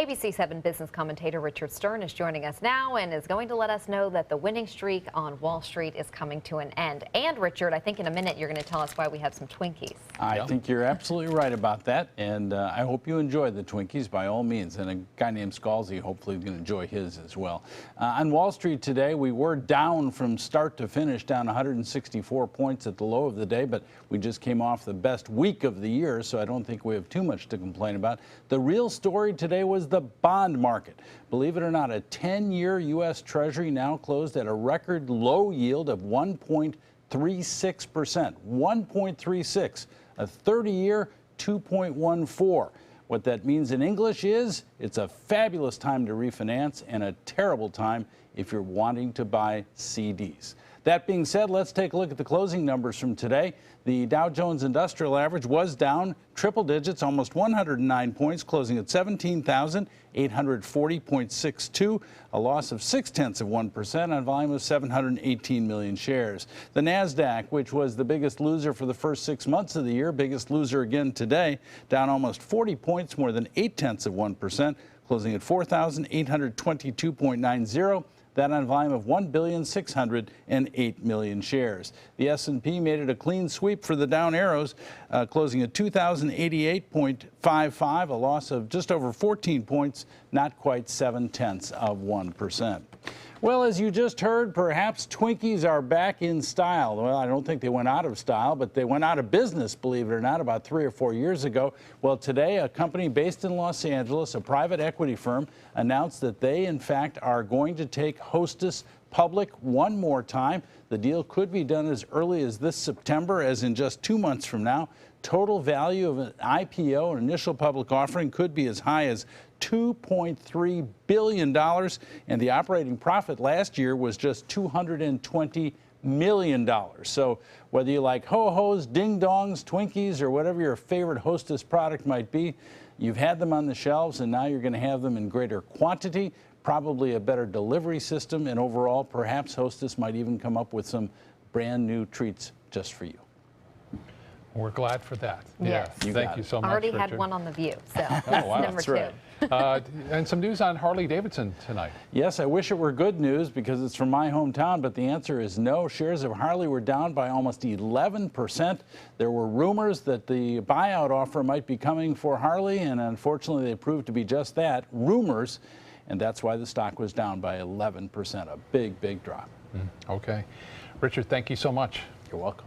ABC7 business commentator Richard Stern is joining us now and is going to let us know that the winning streak on Wall Street is coming to an end. And Richard, I think in a minute you're going to tell us why we have some Twinkies. I think you're absolutely right about that, and I hope you enjoy the Twinkies by all means. And a guy named Scalzi hopefully is going to enjoy his as well. On Wall Street today, we were down from start to finish, down 164 points at the low of the day, but we just came off the best week of the year, so I don't think we have too much to complain about. The real story today was the bond market. Believe it or not, a 10-year U.S. Treasury now closed at a record low yield of 1.36%. 1.36. A 30-year, 2.14. What that means in English is it's a fabulous time to refinance and a terrible time if you're wanting to buy CDs. That being said, let's take a look at the closing numbers from today. The Dow Jones Industrial Average was down triple digits, almost 109 points, closing at 17,840.62, a loss of 0.6% on volume of 718 million shares. The NASDAQ, which was the biggest loser for the first 6 months of the year, biggest loser again today, down almost 40 points, more than 0.8%, closing at 4,822.90. That on volume of 1,608 million shares. The S&P made it a clean sweep for the down arrows, closing at 2,088.55, a loss of just over 14 points, not quite 0.7%. Well, as you just heard, perhaps Twinkies are back in style. Well, I don't think they went out of style, but they went out of business, believe it or not, about 3 or 4 years ago. Well, today, a company based in Los Angeles, a private equity firm, announced that they, in fact, are going to take Hostess public one more time. The deal could be done as early as this September, as in just 2 months from now. Total value of an IPO, an initial public offering, could be as high as $2.3 billion, and the operating profit last year was just $220 million. So whether you like ho-hos, ding-dongs, Twinkies, or whatever your favorite Hostess product might be, you've had them on the shelves, and now you're going to have them in greater quantity, probably a better delivery system, and overall, perhaps Hostess might even come up with some brand new treats just for you. We're glad for that. Yes. Thank you so much, Already Richard. had one on The View, so Oh, that's wow. number That's two. right. And some news on Harley-Davidson tonight. Yes, I wish it were good news because it's from my hometown, but the answer is no. Shares of Harley were down by almost 11%. There were rumors that the buyout offer might be coming for Harley, and unfortunately they proved to be just that, rumors, and that's why the stock was down by 11%, a big, big drop. Okay. Richard, thank you so much. You're welcome.